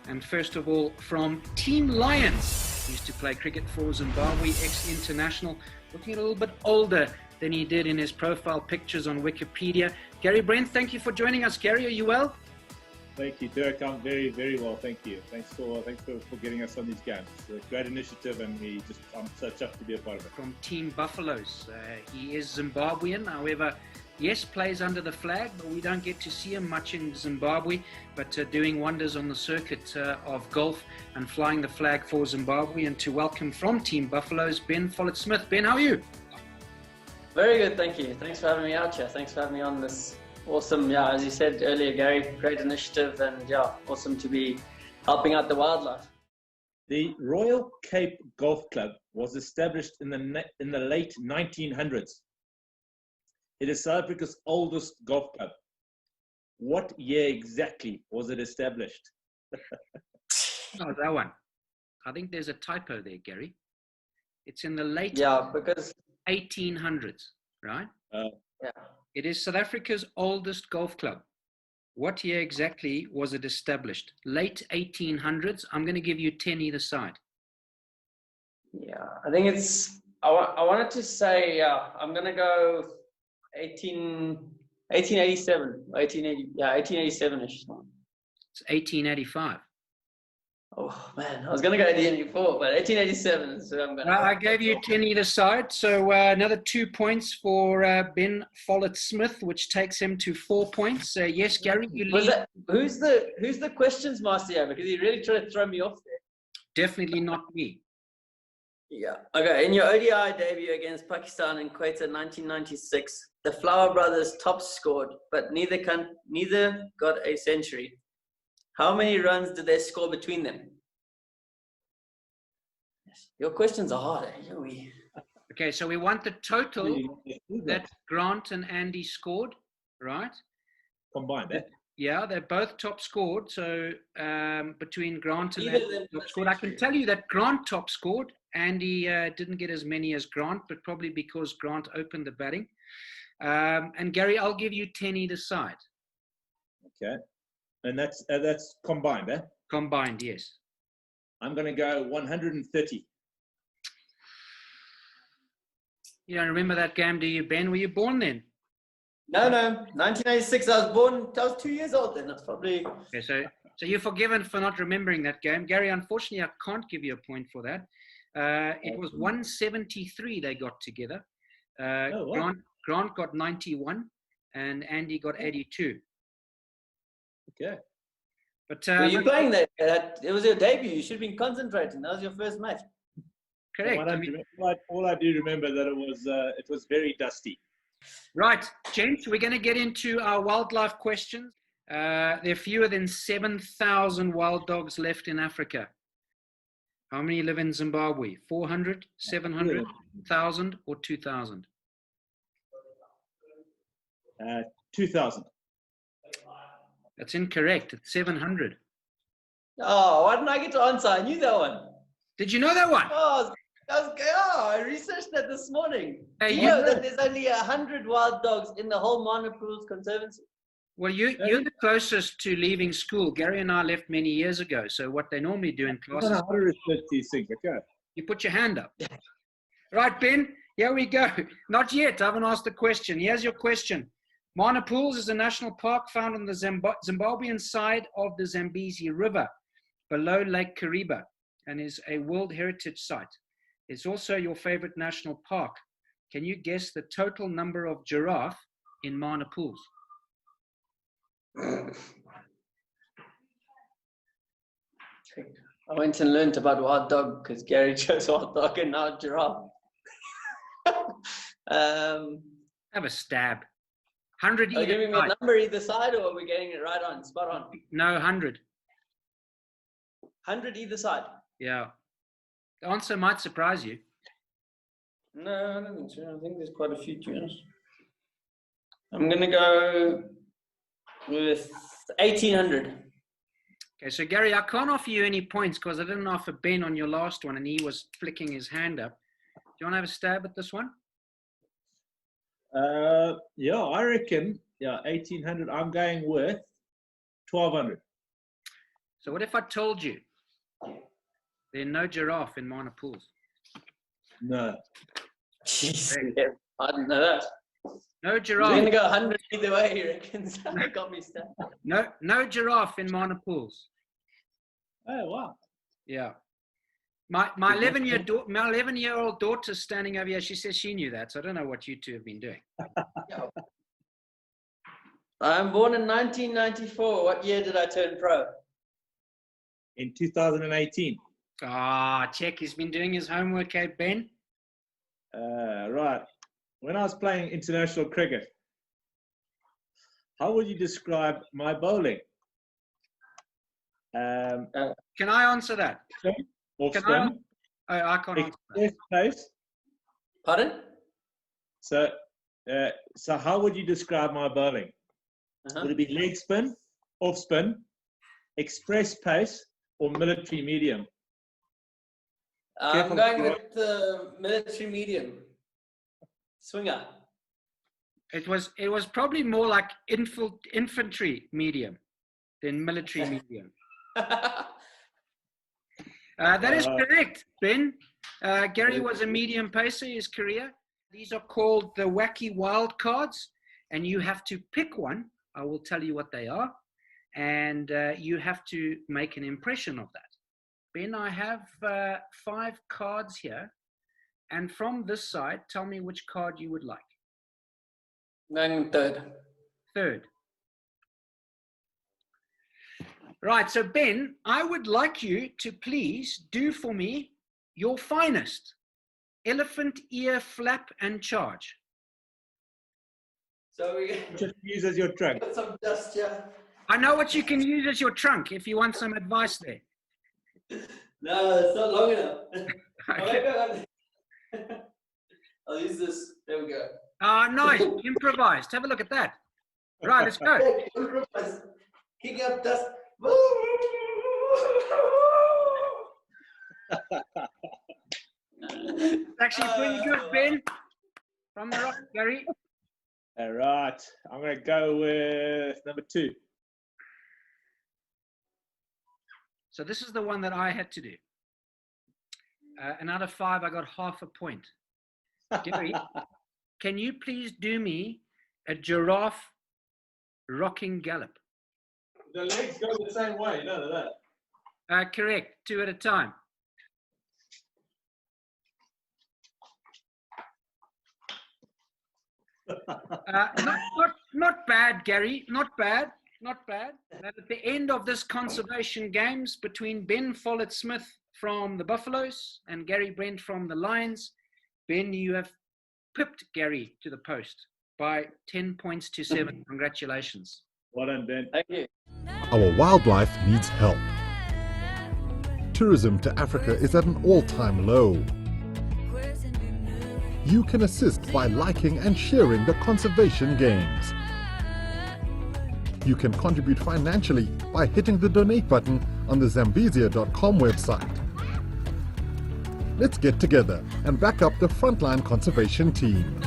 And first of all, from Team Lions, he used to play cricket for Zimbabwe, ex-international, looking a little bit older than he did in his profile pictures on Wikipedia. Gary Brent, thank you for joining us. Gary, are you well? Thank you, Dirk. I'm very, very well. Thank you. Thanks for getting us on these games. It's a great initiative, and I'm so chuffed to be a part of it. From Team Buffaloes, he is Zimbabwean. However, yes, plays under the flag, but we don't get to see him much in Zimbabwe. But doing wonders on the circuit of golf and flying the flag for Zimbabwe. And to welcome from Team Buffaloes, Ben Follett Smith. Ben, how are you? Very good, thank you. Thanks for having me out here. Thanks for having me on this. Awesome, as you said earlier, Gary, great initiative, and awesome to be helping out the wildlife. The Royal Cape Golf Club was established in the late 1900s. It is South Africa's oldest golf club. What year exactly was it established? Oh, that one. I think there's a typo there, Gary. It's in the late 1800s, right? It is South Africa's oldest golf club. What year exactly was it established? Late 1800s. I'm going to give you 10 either side. Yeah, I think it's, I wanted to say, I'm going to go 1887, 1887-ish. It's 1885. Oh man, I was going to go 1884, but 1887 is what I'm going to go. I gave you 10 either side, so another 2 points for Ben Follett Smith, which takes him to 4 points. Yes, Gary, you lead. Who's the questions master here? Because he really tried to throw me off there. Definitely not me. Yeah. Okay. In your ODI debut against Pakistan in Quetta 1996, the Flower brothers top scored, but neither got a century. How many runs did they score between them? Your questions are hard. Okay, so we want the total that Grant and Andy scored, right? Combined, eh? Yeah, they're both top scored. So between Grant and Andy top scored, I can tell you that Grant top scored. Andy didn't get as many as Grant, but probably because Grant opened the batting. And Gary, I'll give you 10 either side. Okay. And that's combined, eh? Combined, yes. I'm going to go 130. You don't remember that game, do you, Ben? Were you born then? No. 1986, I was born. I was 2 years old then. That's probably... Okay, so you're forgiven for not remembering that game. Gary, unfortunately, I can't give you a point for that. It was 173 they got together. Grant got 91 and Andy got 82. Okay. But were you playing that? It was your debut. You should have been concentrating. That was your first match. Correct. All I do remember that it was very dusty. Right, gents, we're going to get into our wildlife questions. There are fewer than 7,000 wild dogs left in Africa. How many live in Zimbabwe? 400, 700, 1,000, or 2,000? 2,000. That's incorrect. It's 700. Oh, why didn't I get to answer? I knew that one. Did you know that one? I researched that this morning. Hey, you know that there's only 100 wild dogs in the whole Monopools Conservancy. Well, you're the closest to leaving school. Gary and I left many years ago. So what they normally do in classes... 136, okay. You put your hand up. Right, Ben, here we go. Not yet. I haven't asked the question. Here's your question. Monopools is a national park found on the Zimbabwean side of the Zambezi River, below Lake Kariba, and is a World Heritage Site. It's also your favorite national park. Can you guess the total number of giraffe in Monopools? I went and learned about wild dog because Gary chose wild dog and now giraffe. Have a stab. 100 either side. Are you giving me a number either side, or are we getting it right on, spot on? No, 100. 100 either side? Yeah. The answer might surprise you. No, I don't think so. I think there's quite a few, to be honest. I'm going to go with 1,800. Okay, so Gary, I can't offer you any points because I didn't offer Ben on your last one and he was flicking his hand up. Do you want to have a stab at this one? Yeah, I reckon, 1,800. I'm going with 1,200. So what if I told you there's no giraffe in minor pools? No. Jeez, I didn't know that. No We're giraffe. going to go 100 either way, he reckons. Got me stuck. No giraffe in minor pools. Oh, wow. Yeah. My 11-year-old daughter's standing over here. She says she knew that. So I don't know what you two have been doing. I'm born in 1994. What year did I turn pro? In 2018. Check. He's been doing his homework, eh, Ben? Right. When I was playing international cricket, how would you describe my bowling? Can I answer that? Off Can spin, I can't answer that. express pace. Pardon? So how would you describe my bowling? Would it be leg spin, off spin, express pace, or military medium? I'm going with the military medium. Swinger. It was probably more like infantry medium than military medium. That is correct, Ben. Gary was a medium pacer his career. These are called the Wacky wild cards, and you have to pick one. I will tell you what they are, and you have to make an impression of that. Ben, I have 5 cards here, and from this side, tell me which card you would like. Going third. Third. Right, so Ben, I would like you to please do for me your finest. Elephant ear flap and charge. So we Just use as your trunk. got some dust here. I know what you can use as your trunk if you want some advice there. No, it's not long enough. Okay. I'll use this. There we go. Nice. Improvised. Have a look at that. Right, let's go. Improvise. Kick up dust. It's actually pretty good, Ben. From the rock, Gary. All right. I'm going to go with number 2. So this is the one that I had to do. And out of 5, I got half a point. Gary, can you please do me a giraffe rocking gallop? The legs go the same way, none of that. Correct. 2 at a time. Not bad, Gary. Not bad. Not bad. And at the end of this conservation games between Ben Follett Smith from the Buffaloes and Gary Brent from the Lions, Ben, you have pipped Gary to the post by 10 points to 7. Congratulations. Well done, Ben. Thank you. Our wildlife needs help. Tourism to Africa is at an all-time low. You can assist by liking and sharing the conservation games. You can contribute financially by hitting the donate button on the Zambezia.com website. Let's get together and back up the frontline conservation team.